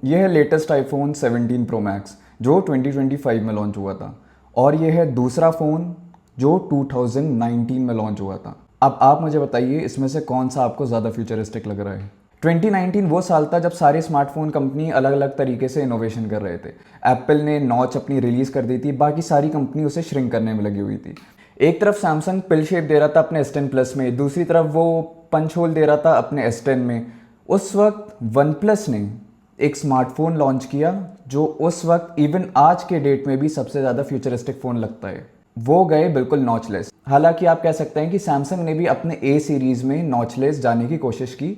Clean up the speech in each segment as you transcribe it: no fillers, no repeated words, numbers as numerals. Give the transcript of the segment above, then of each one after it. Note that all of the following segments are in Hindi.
ये है लेटेस्ट आईफोन 17 प्रो मैक्स जो 2025 में लॉन्च हुआ था, और ये है दूसरा फ़ोन जो 2019 में लॉन्च हुआ था। अब आप मुझे बताइए इसमें से कौन सा आपको ज़्यादा फ्यूचरिस्टिक लग रहा है। 2019 वो साल था जब सारे स्मार्टफोन कंपनी अलग अलग तरीके से इनोवेशन कर रहे थे। एप्पल ने नॉच अपनी रिलीज़ कर दी थी, बाकी सारी कंपनी उसे श्रिंक करने में लगी हुई थी। एक तरफ सैमसंग पिल शेप दे रहा था अपने S10 प्लस में, दूसरी तरफ वो पंच होल दे रहा था अपने S10 में। उस वक्त वन प्लस ने एक स्मार्टफोन लॉन्च किया जो उस वक्त इवन आज के डेट में भी सबसे ज़्यादा फ्यूचरिस्टिक फ़ोन लगता है। वो गए बिल्कुल नॉचलेस। हालांकि आप कह सकते हैं कि सैमसंग ने भी अपने ए सीरीज़ में नॉचलेस जाने की कोशिश की,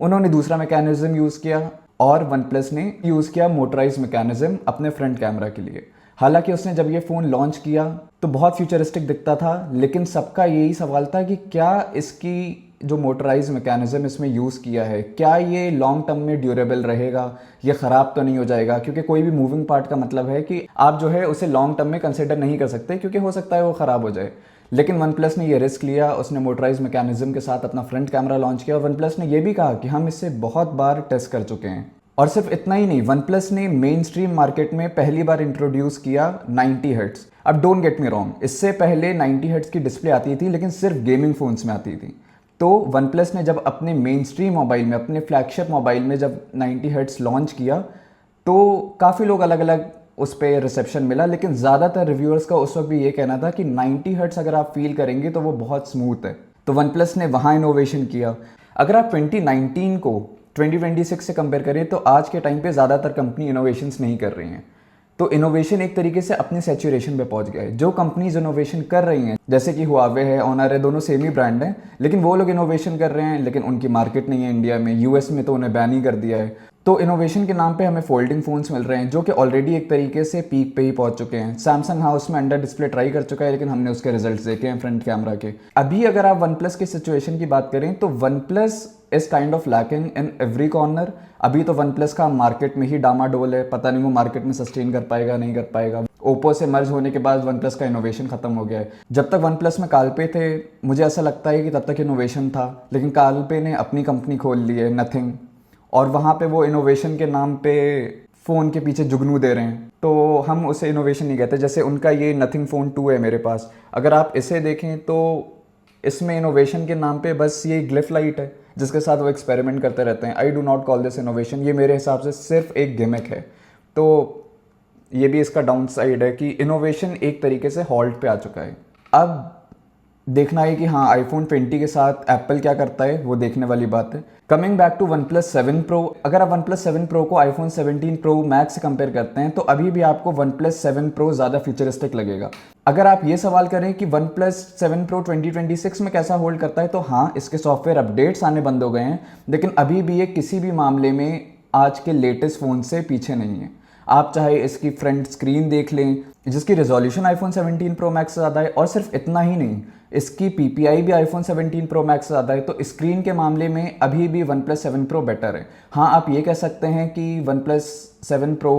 उन्होंने दूसरा मैकेनिज्म यूज़ किया, और वन प्लस ने यूज़ किया मोटराइज मैकेनिज्म अपने फ्रंट कैमरा के लिए। हालांकि उसने जब ये फ़ोन लॉन्च किया तो बहुत फ्यूचरिस्टिक दिखता था, लेकिन सबका यही सवाल था कि क्या इसकी जो मोटराइज मैकेनिज्म इसमें यूज़ किया है, क्या ये लॉन्ग टर्म में ड्यूरेबल रहेगा, ये ख़राब तो नहीं हो जाएगा। क्योंकि कोई भी मूविंग पार्ट का मतलब है कि आप जो है उसे लॉन्ग टर्म में कंसिडर नहीं कर सकते, क्योंकि हो सकता है वो ख़राब हो जाए। लेकिन वन प्लस ने ये रिस्क लिया, उसने मोटराइज मैकेनिज्म के साथ अपना फ्रंट कैमरा लॉन्च किया, और वन प्लस ने यह भी कहा कि हम इससे बहुत बार टेस्ट कर चुके हैं। और सिर्फ इतना ही नहीं, वन प्लस ने मेन स्ट्रीम मार्केट में पहली बार इंट्रोड्यूस किया 90 हर्ट्ज। अब डोंट गेट मी रॉन्ग, इससे पहले 90 हर्ट्ज की डिस्प्ले आती थी, लेकिन सिर्फ गेमिंग फ़ोन्स में आती थी। तो वन प्लस ने जब अपने मेन स्ट्रीम मोबाइल में, अपने फ्लैगशिप मोबाइल में जब 90 हर्ट्ज लॉन्च किया तो काफ़ी लोग अलग अलग उस पर रिसेप्शन मिला, लेकिन ज़्यादातर रिव्यूअर्स का उस वक्त भी ये कहना था कि 90 हर्ट्ज अगर आप फील करेंगे तो वो बहुत स्मूथ है। तो वन प्लस ने वहाँ इनोवेशन किया। अगर आप 2019 को 2026 से कंपेयर करें तो आज के टाइम पे ज़्यादातर कंपनी इनोवेशंस नहीं कर रही हैं। तो इनोवेशन एक तरीके से अपने सैचुरेशन पे पहुंच गए। जो कंपनीज इनोवेशन कर रही हैं, जैसे कि हुआवे है, ऑनर है, दोनों सेम ही ब्रांड हैं, लेकिन वो लोग इनोवेशन कर रहे हैं, लेकिन उनकी मार्केट नहीं है इंडिया में। यूएस में तो उन्हें बैन ही कर दिया है। तो इनोवेशन के नाम पे हमें फोल्डिंग फ़ोन्स मिल रहे हैं जो कि ऑलरेडी एक तरीके से पीक पे ही पहुंच चुके हैं। सैमसंग हाँ उसमें अंडर डिस्प्ले ट्राई कर चुका है, लेकिन हमने उसके रिजल्ट्स देखे हैं फ्रंट कैमरा के। अभी अगर आप वन प्लस की सिचुएशन की बात करें तो one plus is kind of lacking in every corner. अभी तो वन प्लस का मार्केट में ही डामाडोल है, पता नहीं वो मार्केट में सस्टेन कर पाएगा नहीं कर पाएगा। ओप्पो से मर्ज होने के बाद वन प्लस का इनोवेशन खत्म हो गया है। जब तक वन प्लस में कालपे थे मुझे ऐसा लगता है कि तब तक इनोवेशन था, लेकिन कालपे ने अपनी कंपनी खोल ली है नथिंग, और वहाँ पे वो इनोवेशन के नाम पे फ़ोन के पीछे जुगनू दे रहे हैं, तो हम उसे इनोवेशन नहीं कहते। जैसे उनका ये नथिंग फ़ोन 2 है मेरे पास, अगर आप इसे देखें तो इसमें इनोवेशन के नाम पे बस ये ग्लिफ लाइट है जिसके साथ वो एक्सपेरिमेंट करते रहते हैं। I do not call this innovation, ये मेरे हिसाब से सिर्फ एक गिमिक है। तो ये भी इसका डाउन साइड है कि इनोवेशन एक तरीके से हॉल्ट पे आ चुका है। अब देखना है कि हाँ आईफोन 20 के साथ एप्पल क्या करता है, वो देखने वाली बात है। Coming back to OnePlus 7 pro, अगर आप वन प्लस 7 प्रो को आईफोन 17 प्रो मैक्स से कंपेयर करते हैं तो अभी भी आपको वन प्लस 7 प्रो ज़्यादा फ्यूचरिस्टिक लगेगा। अगर आप ये सवाल करें कि वन प्लस 7 प्रो 2026 में कैसा होल्ड करता है, तो हाँ इसके सॉफ्टवेयर अपडेट्स आने बंद हो गए हैं, लेकिन अभी भी ये किसी भी मामले में आज के लेटेस्ट फ़ोन से पीछे नहीं है। आप चाहे इसकी फ्रंट स्क्रीन देख लें जिसकी रेजोल्यूशन आईफोन 17 प्रो मैक्स से ज़्यादा है, और सिर्फ इतना ही नहीं, इसकी PPI भी आईफोन 17 प्रो मैक्स से ज़्यादा है। तो स्क्रीन के मामले में अभी भी वन प्लस 7 प्रो बेटर है। हाँ आप ये कह सकते हैं कि वन प्लस 7 प्रो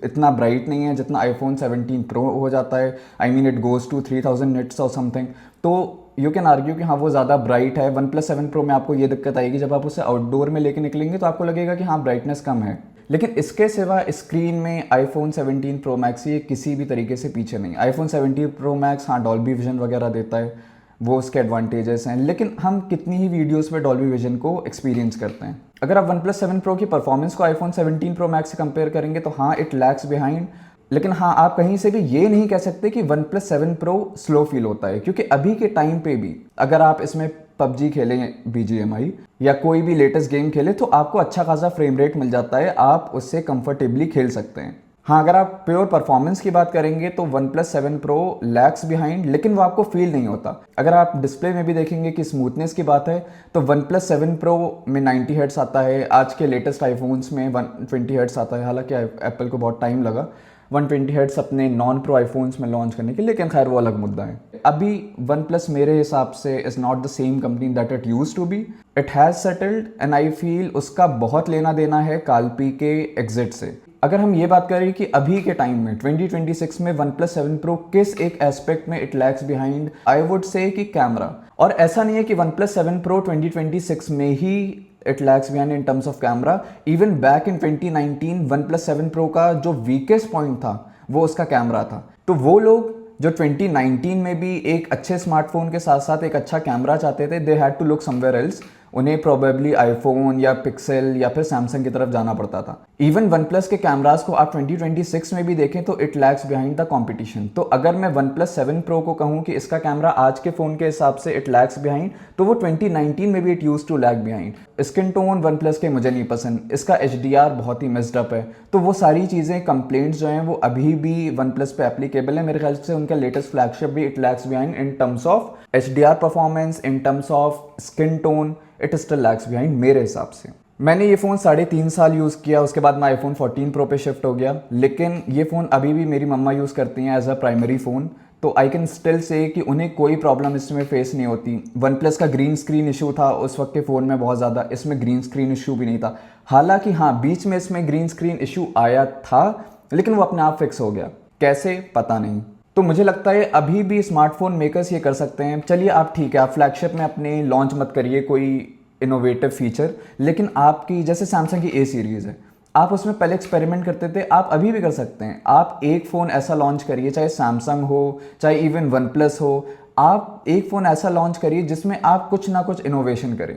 इतना ब्राइट नहीं है जितना आईफोन 17 प्रो हो जाता है। I mean it goes to 3000 nits और समथिंग, तो यू कैन आर्ग्यू कि हाँ वो ज़्यादा ब्राइट है। वन प्लस 7 प्रो में आपको ये दिक्कत आएगी, जब आप उसे आउटडोर में लेके निकलेंगे तो आपको लगेगा कि हाँ ब्राइटनेस कम है। लेकिन इसके सिवा स्क्रीन में आईफोन 17 प्रो मैक्स ये किसी भी तरीके से पीछे नहीं। आईफोन 17 प्रो मैक्स हाँ डॉल्बी विजन वगैरह देता है, वो उसके एडवांटेजेस हैं, लेकिन हम कितनी ही वीडियोस में डॉल्बी विजन को एक्सपीरियंस करते हैं। अगर आप वन प्लस 7 प्रो की परफॉर्मेंस को आईफोन 17 प्रो मैक्स से कंपेयर करेंगे तो हाँ इट लैग्स बिहाइंड, लेकिन हाँ आप कहीं से भी ये नहीं कह सकते कि OnePlus 7 pro slow feel होता है, क्योंकि अभी के टाइम पे भी अगर आप इसमें पबजी खेलें, BGMI या कोई भी लेटेस्ट गेम खेले तो आपको अच्छा खासा फ्रेम रेट मिल जाता है, आप उससे कंफर्टेबली खेल सकते हैं। हाँ अगर आप प्योर परफॉर्मेंस की बात करेंगे तो OnePlus 7 pro lags behind, लेकिन वो आपको फील नहीं होता। अगर आप डिस्प्ले में भी देखेंगे कि स्मूथनेस की बात है तो वन प्लस 7 प्रो में 90 हर्ट्स आता है, आज के लेटेस्ट आईफोन्स में 120 हर्ट्स आता है। हालांकि एप्पल को बहुत टाइम लगा 120 हर्ट्स अपने नॉन प्रो आईफोन्स में लॉन्च करने के लिए, लेकिन खैर वो अलग मुद्दा है। अभी वन प्लस मेरे हिसाब से is not the same company that it used to be. It has settled and I feel उसका बहुत लेना देना है कालपी के एग्जिट से। अगर हम ये बात करें कि अभी के टाइम में 2026 में वन प्लस 7 प्रो किस एक एस्पेक्ट में it lags behind, I would say कि कैमरा। और ऐसा नहीं है कि वन प्लस 7 प्रो 2026 में ही it lags behind in terms of camera. Even back in 2019 OnePlus 7 pro का जो वीकेस्ट पॉइंट था वो उसका कैमरा था। तो वो लोग जो 2019 में भी एक अच्छे स्मार्टफोन के साथ साथ एक अच्छा कैमरा चाहते थे, they had to look somewhere else. उन्हें प्रोबेबली आईफोन या पिक्सेल या फिर सैमसंग की तरफ जाना पड़ता था। इवन वन प्लस के कैमरास को आप 2026 में भी देखें तो it lags behind the competition. तो अगर मैं वन प्लस 7 प्रो को कहूँ कि इसका कैमरा आज के फ़ोन के हिसाब से इट लैग्स बिहाइंड, तो वो 2019 में भी it use to lag behind. Skin tone OnePlus के मुझे नहीं पसंद, इसका HDR बहुत ही मिस्ड अप है। तो वो सारी चीज़ें, कंप्लेंट्स जो हैं वो अभी भी वन प्लस पे एप्लीकेबल है। मेरे ख्याल से उनका लेटेस्ट फ्लैगशिप भी it lags behind in terms of HDR performance, in terms of skin tone, it still lags behind मेरे हिसाब से। मैंने ये फ़ोन 3.5 साल यूज़ किया, उसके बाद मैं आईफोन 14 प्रो पे शिफ्ट हो गया, लेकिन ये फ़ोन अभी भी मेरी मम्मा यूज़ करती हैं एज अ प्राइमरी फ़ोन। तो आई कैन स्टिल से कि उन्हें कोई प्रॉब्लम इसमें फेस नहीं होती। वन प्लस का ग्रीन स्क्रीन इशू था उस वक्त के फ़ोन में बहुत ज़्यादा, इसमें ग्रीन स्क्रीन इशू भी नहीं था। हालांकि हाँ, बीच में इसमें ग्रीन स्क्रीन इशू आया था, लेकिन वो अपने आप फिक्स हो गया। कैसे, पता नहीं। तो मुझे लगता है अभी भी स्मार्टफोन मेकर्स ये कर सकते हैं। चलिए आप ठीक है, आप फ्लैगशिप में अपने लॉन्च मत करिए कोई इनोवेटिव फीचर, लेकिन आपकी जैसे सैमसंग की ए सीरीज़ है, आप उसमें पहले एक्सपेरिमेंट करते थे, आप अभी भी कर सकते हैं। आप एक फ़ोन ऐसा लॉन्च करिए, चाहे सैमसंग हो, चाहे इवन वन प्लस हो, आप एक फ़ोन ऐसा लॉन्च करिए जिसमें आप कुछ ना कुछ इनोवेशन करें।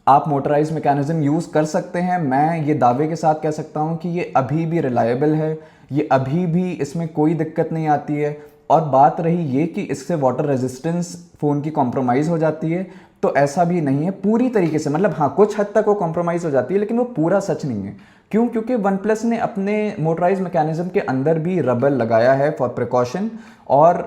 आप मोटराइज मैकेनिज्म यूज़ कर सकते हैं। मैं ये दावे के साथ कह सकता हूँ कि ये अभी भी रिलायबल है, ये अभी भी इसमें कोई दिक्कत नहीं आती है। और बात रही ये कि इससे वाटर रेजिस्टेंस फ़ोन की कॉम्प्रोमाइज़ हो जाती है, तो ऐसा भी नहीं है पूरी तरीके से। मतलब हाँ, कुछ हद तक वो कॉम्प्रोमाइज़ हो जाती है, लेकिन वो पूरा सच नहीं है। क्यों? क्योंकि वन प्लस ने अपने मोटराइज मैकेनिज्म के अंदर भी रबर लगाया है फॉर प्रिकॉशन, और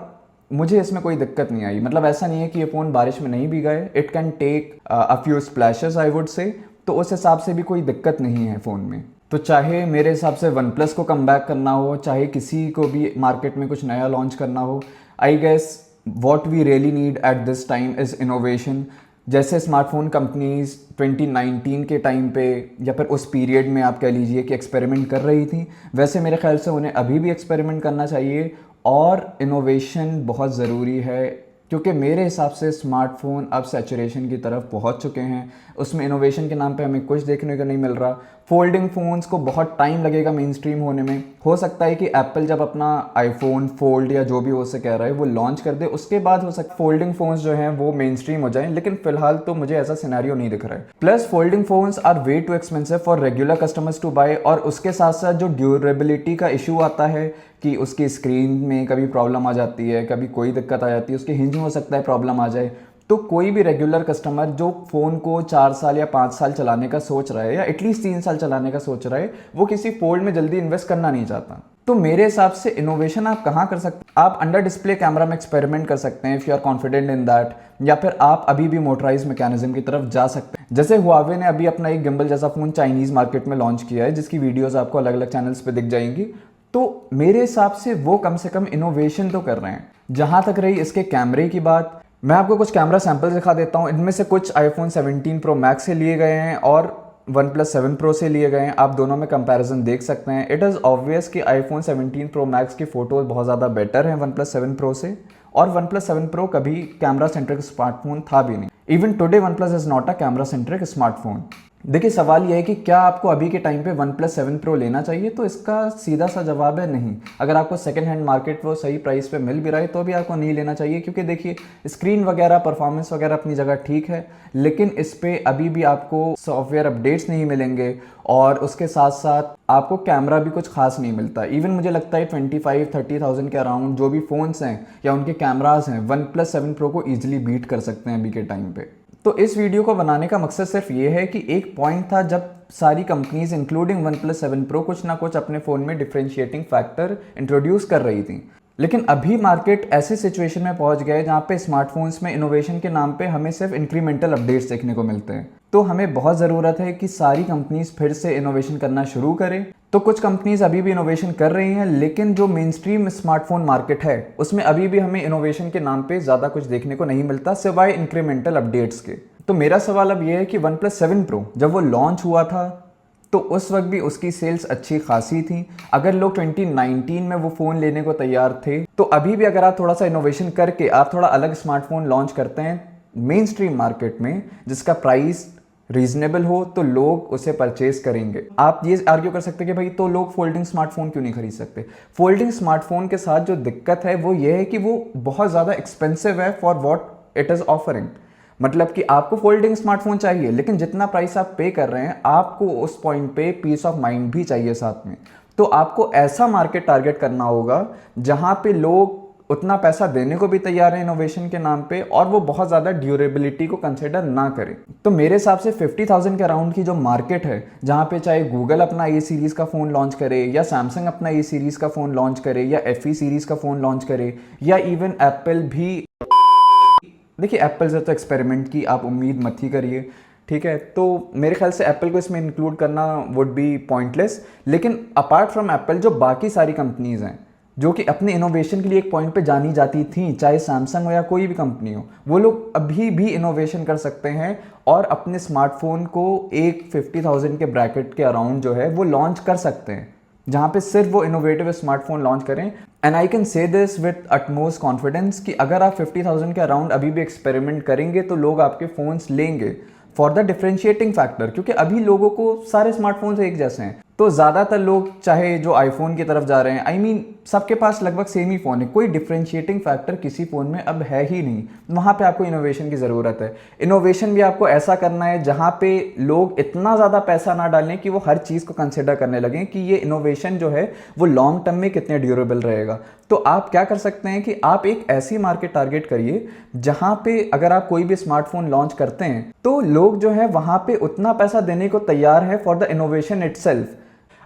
मुझे इसमें कोई दिक्कत नहीं आई। मतलब ऐसा नहीं है कि ये फ़ोन बारिश में नहीं भीगा है, it can take a few splashes I would say. तो उस हिसाब से भी कोई दिक्कत नहीं है फ़ोन में। तो चाहे मेरे हिसाब से वन प्लस को कम बैक करना हो, चाहे किसी को भी मार्केट में कुछ नया लॉन्च करना हो, I guess what we really need at this time is innovation. जैसे स्मार्टफोन कंपनीज 2019 के टाइम पे या फिर उस पीरियड में आप कह लीजिए कि एक्सपेरिमेंट कर रही थी, वैसे मेरे ख्याल से उन्हें अभी भी एक्सपेरिमेंट करना चाहिए। और इनोवेशन बहुत ज़रूरी है, क्योंकि मेरे हिसाब से स्मार्टफोन अब सैचुरेशन की तरफ पहुंच चुके हैं। उसमें इनोवेशन के नाम पे हमें कुछ देखने को नहीं मिल रहा। फोल्डिंग फ़ोन्स को बहुत टाइम लगेगा मेन स्ट्रीम होने में। हो सकता है कि एप्पल जब अपना आईफोन फोल्ड या जो भी वो से कह रहा है वो लॉन्च कर दे, उसके बाद हो सकता है फोल्डिंग फ़ोन्स जो हैं वो मेन स्ट्रीम हो जाएं, लेकिन फिलहाल तो मुझे ऐसा सिनेरियो नहीं दिख रहा है। Plus folding phones are way too expensive for regular customers to buy, और उसके साथ साथ जो ड्यूरेबिलिटी का इशू आता है कि उसकी स्क्रीन में कभी प्रॉब्लम आ जाती है, कभी कोई दिक्कत आ जाती है, उसके हिंज में हो सकता है प्रॉब्लम आ जाए। तो कोई भी रेगुलर कस्टमर जो फ़ोन को 4 साल या 5 साल चलाने का सोच रहा है, या एटलीस्ट 3 साल चलाने का सोच रहा है, वो किसी फोल्ड में जल्दी इन्वेस्ट करना नहीं चाहता। तो मेरे हिसाब से इनोवेशन आप कहाँ कर सकते हैं? आप अंडर डिस्प्ले कैमरा में एक्सपेरिमेंट कर सकते हैं if you are confident in that, या फिर आप अभी भी मोटराइज मैकेनिज्म की तरफ जा सकते हैं। जैसे हुआवे ने अभी अपना एक गिम्बल जैसा फ़ोन चाइनीज़ मार्केट में लॉन्च किया है, जिसकी वीडियोज़ आपको अलग अलग चैनल्स पर दिख जाएंगी। तो मेरे हिसाब से वो कम से कम इनोवेशन तो कर रहे हैं। जहाँ तक रही इसके कैमरे की बात, मैं आपको कुछ कैमरा सैंपल्स दिखा देता हूँ। इनमें से कुछ आईफोन 17 प्रो मैक्स से लिए गए हैं और वन प्लस 7 प्रो से लिए गए हैं। आप दोनों में कंपैरिजन देख सकते हैं। इट इज़ ऑब्वियस कि आईफोन 17 प्रो मैक्स की फ़ोटोज़ बहुत ज़्यादा बेटर हैं वन प्लस 7 प्रो से, और वन प्लस 7 प्रो कभी कैमरा सेंट्रिक स्मार्टफोन था भी नहीं। Even today one plus is not a camera centric smartphone. देखिए, सवाल यह है कि क्या आपको अभी के टाइम पे वन प्लस 7 प्रो लेना चाहिए? तो इसका सीधा सा जवाब है नहीं। अगर आपको सेकंड हैंड मार्केट वो सही प्राइस पे मिल भी रहा है तो भी आपको नहीं लेना चाहिए, क्योंकि देखिए स्क्रीन वगैरह, परफॉर्मेंस वगैरह अपनी जगह ठीक है, लेकिन इस पे अभी भी आपको सॉफ्टवेयर अपडेट्स नहीं मिलेंगे, और उसके साथ साथ आपको कैमरा भी कुछ खास नहीं मिलता। इवन मुझे लगता है 25-30,000 के अराउंड जो भी फ़ोन्स हैं या उनके कैमराज हैं, वन प्लस 7 प्रो को ईजिली बीट कर सकते हैं अभी के टाइम पे। तो इस वीडियो को बनाने का मकसद सिर्फ ये है कि एक पॉइंट था जब सारी companies including one plus 7 pro कुछ ना कुछ अपने फ़ोन में डिफरेंशिएटिंग फैक्टर इंट्रोड्यूस कर रही थी, लेकिन अभी मार्केट ऐसे सिचुएशन में पहुंच गया है जहाँ पे स्मार्टफोन्स में इनोवेशन के नाम पे हमें सिर्फ इंक्रीमेंटल अपडेट्स देखने को मिलते हैं। तो हमें बहुत ज़रूरत है कि सारी कंपनीज फिर से इनोवेशन करना शुरू करें। तो कुछ कंपनीज अभी भी इनोवेशन कर रही हैं, लेकिन जो मेन स्ट्रीम स्मार्टफोन मार्केट है उसमें अभी भी हमें इनोवेशन के नाम पे ज़्यादा कुछ देखने को नहीं मिलता सिवाय इंक्रीमेंटल अपडेट्स के। तो मेरा सवाल अब यह है कि वन प्लस 7 प्रो जब वो लॉन्च हुआ था तो उस वक्त भी उसकी सेल्स अच्छी खासी थी। अगर लोग 2019 में वो फ़ोन लेने को तैयार थे, तो अभी भी अगर आप थोड़ा सा इनोवेशन करके आप थोड़ा अलग स्मार्टफोन लॉन्च करते हैं मेन स्ट्रीम मार्केट में, जिसका प्राइस रीजनेबल हो तो लोग उसे परचेज करेंगे। आप ये आर्ग्यू कर सकते हैं कि भाई तो लोग फोल्डिंग स्मार्टफोन क्यों नहीं खरीद सकते। फोल्डिंग स्मार्टफोन के साथ जो दिक्कत है वो ये है कि वो बहुत ज़्यादा एक्सपेंसिव है for what it is offering. मतलब कि आपको फोल्डिंग स्मार्टफोन चाहिए, लेकिन जितना प्राइस आप पे कर रहे हैं आपको उस पॉइंट पे पीस ऑफ माइंड भी चाहिए साथ में। तो आपको ऐसा मार्केट टारगेट करना होगा जहां पे लोग उतना पैसा देने को भी तैयार है इनोवेशन के नाम पे, और वो बहुत ज़्यादा ड्यूरेबिलिटी को कंसिडर ना करें। तो मेरे हिसाब से 50,000 के अराउंड की जो मार्केट है, जहाँ पे चाहे गूगल अपना ए सीरीज़ का फ़ोन लॉन्च करे, या सैमसंग अपना ए सीरीज़ का फ़ोन लॉन्च करे, या FE सीरीज़ का फ़ोन लॉन्च करे, या इवन एप्पल भी। देखिए एप्पल से तो एक्सपेरिमेंट की आप उम्मीद मत ही करिए, ठीक है। तो मेरे ख्याल से एप्पल को इसमें इंक्लूड करना वुड बी पॉइंटलेस। लेकिन अपार्ट फ्रॉम एप्पल जो बाकी सारी कंपनीज हैं जो कि अपने इनोवेशन के लिए एक पॉइंट पे जानी जाती थी, चाहे सैमसंग हो या कोई भी कंपनी हो, वो लोग अभी भी इनोवेशन कर सकते हैं और अपने स्मार्टफोन को एक 50,000 के ब्रैकेट के अराउंड जो है वो लॉन्च कर सकते हैं, जहाँ पे सिर्फ वो इनोवेटिव स्मार्टफोन लॉन्च करें। And I can say this with utmost confidence कि अगर आप 50,000 के अराउंड अभी भी एक्सपेरिमेंट करेंगे तो लोग आपके फ़ोन्स लेंगे फॉर द डिफरेंशिएटिंग फैक्टर, क्योंकि अभी लोगों को सारे स्मार्टफोन्स एक जैसे हैं। तो ज़्यादातर लोग चाहे जो आईफोन की तरफ जा रहे हैं, आई मीन सबके पास लगभग सेम ही फ़ोन है, कोई डिफरेंशिएटिंग फैक्टर किसी फ़ोन में अब है ही नहीं। वहाँ पे आपको इनोवेशन की ज़रूरत है। इनोवेशन भी आपको ऐसा करना है जहाँ पे लोग इतना ज़्यादा पैसा ना डालें कि वो हर चीज़ को कंसिडर करने लगें कि ये इनोवेशन जो है वो लॉन्ग टर्म में कितने ड्यूरेबल रहेगा। तो आप क्या कर सकते हैं कि आप एक ऐसी मार्केट टारगेट करिए जहाँ पे अगर आप कोई भी स्मार्टफोन लॉन्च करते हैं तो लोग जो है वहाँ पे उतना पैसा देने को तैयार है फॉर द इनोवेशन इटसेल्फ।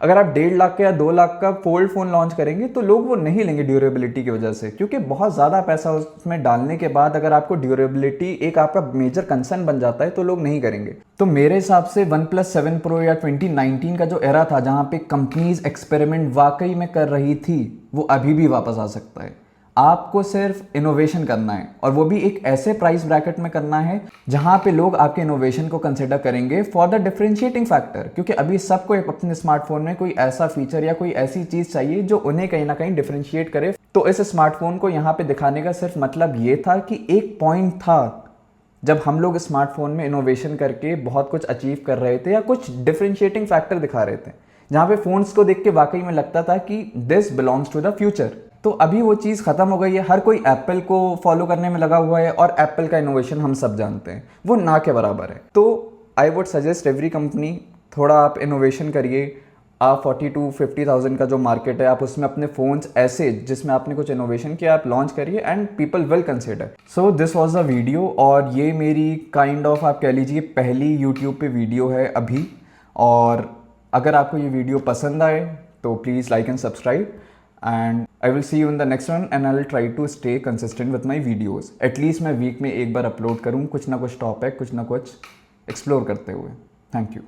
अगर आप 1.5 लाख का या 2 लाख का फोल्ड फ़ोन लॉन्च करेंगे तो लोग वो नहीं लेंगे ड्यूरेबिलिटी की वजह से, क्योंकि बहुत ज़्यादा पैसा उसमें डालने के बाद अगर आपको ड्यूरेबिलिटी एक आपका मेजर कंसर्न बन जाता है तो लोग नहीं करेंगे। तो मेरे हिसाब से OnePlus 7 Pro या 2019 का जो एरा था जहाँ पे कंपनीज एक्सपेरिमेंट वाकई में कर रही थी, वो अभी भी वापस आ सकता है। आपको सिर्फ इनोवेशन करना है, और वो भी एक ऐसे प्राइस ब्रैकेट में करना है जहां पे लोग आपके इनोवेशन को कंसिडर करेंगे फॉर द डिफरेंशिएटिंग फैक्टर। क्योंकि अभी सबको अपने स्मार्टफोन में कोई ऐसा फीचर या कोई ऐसी चीज़ चाहिए जो उन्हें कहीं ना कहीं डिफरेंशिएट करे। तो इस स्मार्टफोन को यहाँ पे दिखाने का सिर्फ मतलब ये था कि एक पॉइंट था जब हम लोग स्मार्टफोन में इनोवेशन करके बहुत कुछ अचीव कर रहे थे या कुछ डिफरेंशिएटिंग फैक्टर दिखा रहे थे, जहाँ पे फ़ोन्स को देख के वाकई में लगता था कि this belongs to the future. तो अभी वो चीज़ ख़त्म हो गई है। हर कोई एप्पल को फॉलो करने में लगा हुआ है, और एप्पल का इनोवेशन हम सब जानते हैं वो ना के बराबर है। तो I would suggest every company, थोड़ा आप इनोवेशन करिए। आप 40 to 50,000 का जो मार्केट है आप उसमें अपने फ़ोन्स ऐसे जिसमें आपने कुछ इनोवेशन किया आप लॉन्च करिए and people will consider. So this was a video, और ये मेरी काइंड ऑफ आप कह लीजिए पहली यूट्यूब पे वीडियो है अभी। और अगर आपको ये वीडियो पसंद आए तो please like and subscribe, and I will see you in the next one, and I will try to stay consistent with my videos. At least मैं वीक में एक बार अपलोड करूँ कुछ ना कुछ टॉपिक, कुछ ना कुछ एक्सप्लोर करते हुए। Thank you.